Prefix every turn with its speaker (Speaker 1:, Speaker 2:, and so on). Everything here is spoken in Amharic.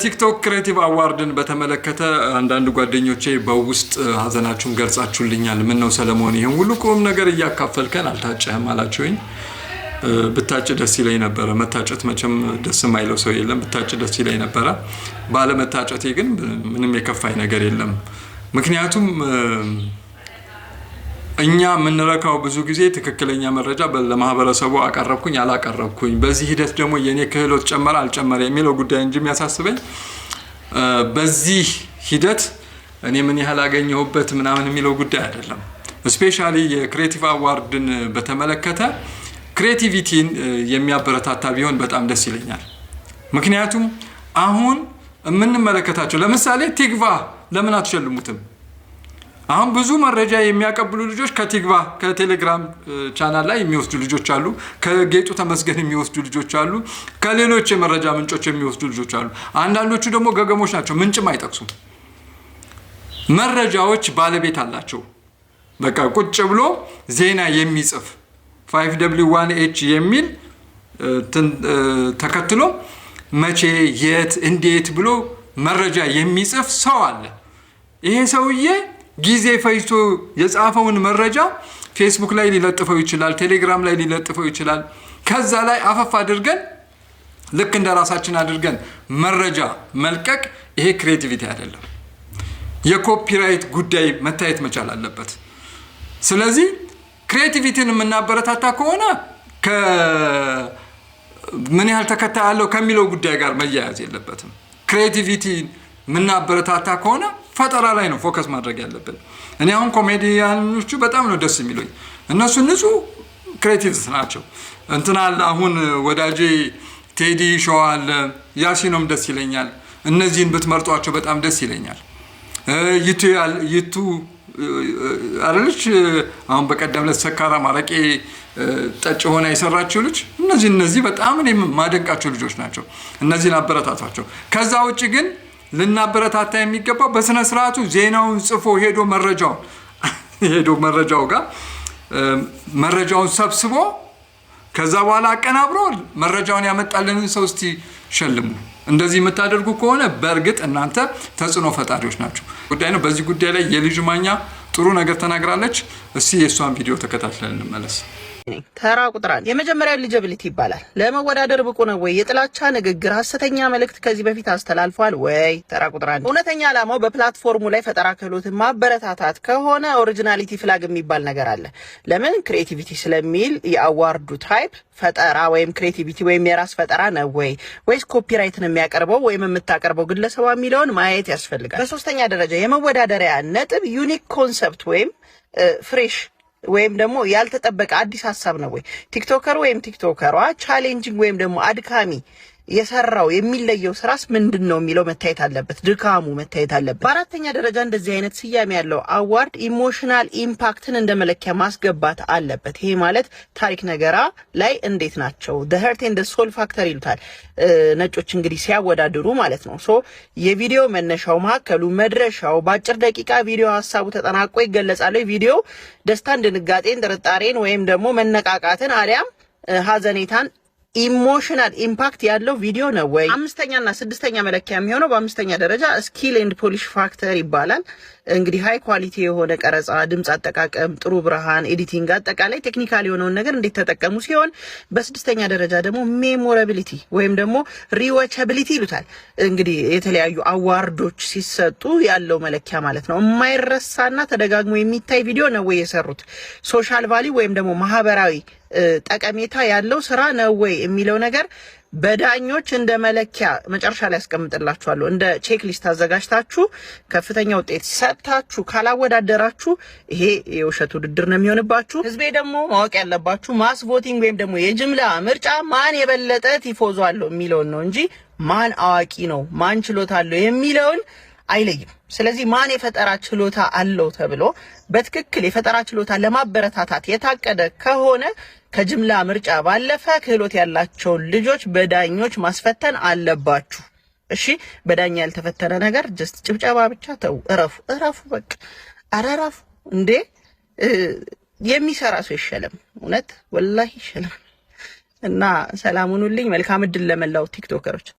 Speaker 1: ቲክቶክ ክሬቲቭ አዋርድን በተመለከተ አንዳንድ ጓደኞቼ በውስጥ ሀዘናችሁን ገልጻችሁልኛል። ምን ነው ሰለሞን ይሄን ሁሉ ቁም ነገር እያካፈልከን አልታጨህም አላችሁኝ። ብታጭ ደስ ይለኝ ነበር። መታጨት መቼም ደስ የማይለው ሰው የለም። ብታጭ ደስ ይለኝ ነበር። ባለመታጨቴ ግን ምንም የከፋኝ ነገር የለም። ምክንያቱም እኛ የምንረካው ብዙ ጊዜ ትክክለኛ መረጃ ለማህበረሰቡ አቀረብኩኝ አላቀረብኩኝ፣ በዚህ ሂደት ደግሞ የኔ ክህሎት ጨመረ አልጨመረ የሚለው ጉዳይ እንጂ የሚያሳስበኝ በዚህ ሂደት እኔ ምን ያህል አገኘሁበት ምናምን የሚለው ጉዳይ አይደለም። ስፔሻሊ የክሬቲቭ አዋርድን በተመለከተ ክሬቲቪቲን የሚያበረታታ ቢሆን በጣም ደስ ይለኛል። ምክንያቱም አሁን የምንመለከታቸው ለምሳሌ ቲግቫ ለምን አትሸልሙትም? አሁን ብዙ መረጃ የሚያቀብሉ ልጆች ከቲግቫ ከቴሌግራም ቻናል ላይ የሚወስዱ ልጆች አሉ። ከጌጡ ተመስገን የሚወስዱ ልጆች አሉ። ከሌሎች የመረጃ ምንጮች የሚወስዱ ልጆች አሉ። አንዳንዶቹ ደግሞ ገገሞች ናቸው፣ ምንጭም አይጠቅሱም። መረጃዎች ባለቤት አላቸው። በቃ ቁጭ ብሎ ዜና የሚጽፍ 5W1H የሚል ተከትሎ መቼ የት እንዴት ብሎ መረጃ የሚጽፍ ሰው አለ። ይሄ ሰውዬ ጊዜ ፈጅቶ የጻፈውን መረጃ ፌስቡክ ላይ ሊለጥፈው ይችላል፣ ቴሌግራም ላይ ሊለጥፈው ይችላል። ከዛ ላይ አፈፍ አድርገን ልክ እንደ ራሳችን አድርገን መረጃ መልቀቅ ይሄ ክሬቲቪቲ አይደለም። የኮፒራይት ጉዳይ መታየት መቻል አለበት። ስለዚህ ክሬቲቪቲን የምናበረታታ ከሆነ ምን ያህል ተከታይ አለው ከሚለው ጉዳይ ጋር መያያዝ የለበትም። ክሬቲቪቲ የምናበረታታ ከሆነ ፈጠራ ላይ ነው ፎከስ ማድረግ ያለብን። እኔ አሁን ኮሜዲያኖቹ በጣም ነው ደስ የሚሉኝ። እነሱ ንጹህ ክሬቲቭስ ናቸው። እንትናል አሁን ወዳጄ ቴዲ ሾው አለ፣ ያሲኖም ደስ ይለኛል። እነዚህን ብትመርጧቸው በጣም ደስ ይለኛል። ይቱ አለች አሁን በቀደም ለሰካራ ማረቄ ጠጭ ሆና የሰራችው ልጅ። እነዚህ በጣም እኔ ማደንቃቸው ልጆች ናቸው። እነዚህን አበረታቷቸው። ከዛ ውጪ ግን ልናበረታታ የሚገባው በስነ ስርዓቱ ዜናውን ጽፎ ሄዶ መረጃው ጋር መረጃውን ሰብስቦ ከዛ በኋላ አቀናብሮ መረጃውን ያመጣልንን ሰው እስቲ ሸልሙ። እንደዚህ የምታደርጉ ከሆነ በእርግጥ እናንተ ተጽዕኖ ፈጣሪዎች ናቸው። ጉዳይ ነው። በዚህ ጉዳይ ላይ የልጅ ማኛ ጥሩ ነገር ተናግራለች። እስቲ የሷን ቪዲዮ ተከታትለን እንመለስ።
Speaker 2: ተራ ቁጥር 1 የመጀመሪያው ኤሊጂቢሊቲ ይባላል። ለመወዳደር ብቁ ነው ወይ? የጥላቻ ንግግር፣ ሐሰተኛ መልእክት ከዚህ በፊት አስተላልፏል ወይ? ተራ ቁጥር 1 እውነተኛ ዓላማው በፕላትፎርሙ ላይ ፈጠራ ክህሎትን ማበረታታት ከሆነ ኦሪጂናሊቲ ፍላግ የሚባል ነገር አለ። ለምን? ክሬቲቪቲ ስለሚል የአዋርዱ ታይፕ ፈጠራ ወይም ክሬቲቪቲ ወይም የራስ ፈጠራ ነው ወይ ወይስ ኮፒራይትን የሚያቀርበው ወይም የምታቀርበው ግለሰቧ የሚለውን ማየት ያስፈልጋል። በሶስተኛ ደረጃ የመወዳደሪያ ነጥብ ዩኒክ ኮንሰፕት ወይም ፍሬሽ ወይም ደግሞ ያልተጠበቀ አዲስ ሐሳብ ነው ወይ? ቲክቶከር ወይም ቲክቶከሯ ቻሌንጂንግ ወይም ደግሞ አድካሚ የሰራው የሚለየው ስራስ ምንድነው የሚለው መታየት አለበት። ድካሙ መታየት አለበት። በአራተኛ ደረጃ እንደዚህ አይነት ስያሜ ያለው አዋርድ ኢሞሽናል ኢምፓክትን እንደ መለኪያ ማስገባት አለበት። ይሄ ማለት ታሪክ ነገራ ላይ እንዴት ናቸው the heart and the soul factor ይሉታል ነጮች እንግዲህ ሲያወዳድሩ ማለት ነው። ሶ የቪዲዮ መነሻው፣ መሐከሉ፣ መድረሻው በአጭር ደቂቃ ቪዲዮ ሐሳቡ ተጠናቆ ይገለጻል። ቪዲዮ ደስታን፣ ድንጋጤን፣ ጥርጣሬን ወይም ደግሞ መነቃቃትን አሊያም ሀዘኔታን ኢሞሽናል ኢምፓክት ያለው ቪዲዮ ነው ወይ? አምስተኛና ስድስተኛ መለኪያ የሚሆነው በአምስተኛ ደረጃ ስኪል ኤንድ ፖሊሽ ፋክተር ይባላል። እንግዲህ ሃይ ኳሊቲ የሆነ ቀረጻ፣ ድምጽ አጠቃቀም፣ ጥሩ ብርሃን፣ ኤዲቲንግ፣ አጠቃላይ ቴክኒካል የሆነውን ነገር እንዴት ተጠቀሙ ሲሆን በስድስተኛ ደረጃ ደግሞ ሜሞራቢሊቲ ወይም ደግሞ ሪዋቻቢሊቲ ይሉታል። እንግዲህ የተለያዩ አዋርዶች ሲሰጡ ያለው መለኪያ ማለት ነው። የማይረሳና ተደጋግሞ የሚታይ ቪዲዮ ነው ወይ የሰሩት? ሶሻል ቫልዩ ወይም ደግሞ ማህበራዊ ጠቀሜታ ያለው ስራ ነው ወይ የሚለው ነገር በዳኞች እንደ መለኪያ መጨረሻ ላይ ያስቀምጥላችኋለሁ። እንደ ቼክ ሊስት አዘጋጅታችሁ ከፍተኛ ውጤት ሰጥታችሁ ካላወዳደራችሁ ይሄ የውሸት ውድድር ነው የሚሆንባችሁ። ህዝቤ ደግሞ ማወቅ ያለባችሁ ማስ ቮቲንግ ወይም ደግሞ የጅምላ ምርጫ ማን የበለጠ ቲፎዞ አለው የሚለውን ነው እንጂ ማን አዋቂ ነው ማን ችሎታ አለው የሚለውን አይለይም። ስለዚህ ማን የፈጠራ ችሎታ አለው ተብሎ በትክክል የፈጠራ ችሎታ ለማበረታታት የታቀደ ከሆነ ከጅምላ ምርጫ ባለፈ ክህሎት ያላቸውን ልጆች በዳኞች ማስፈተን አለባችሁ። እሺ፣ በዳኛ ያልተፈተነ ነገር ጀስት ጭብጨባ ብቻ ተው። እረፉ በቃ አራራፉ እንዴ! የሚሰራ ሰው ይሸለም። እውነት ወላሂ ይሸለም። እና ሰላም ሁኑልኝ። መልካም እድል ለመላው ቲክቶከሮች።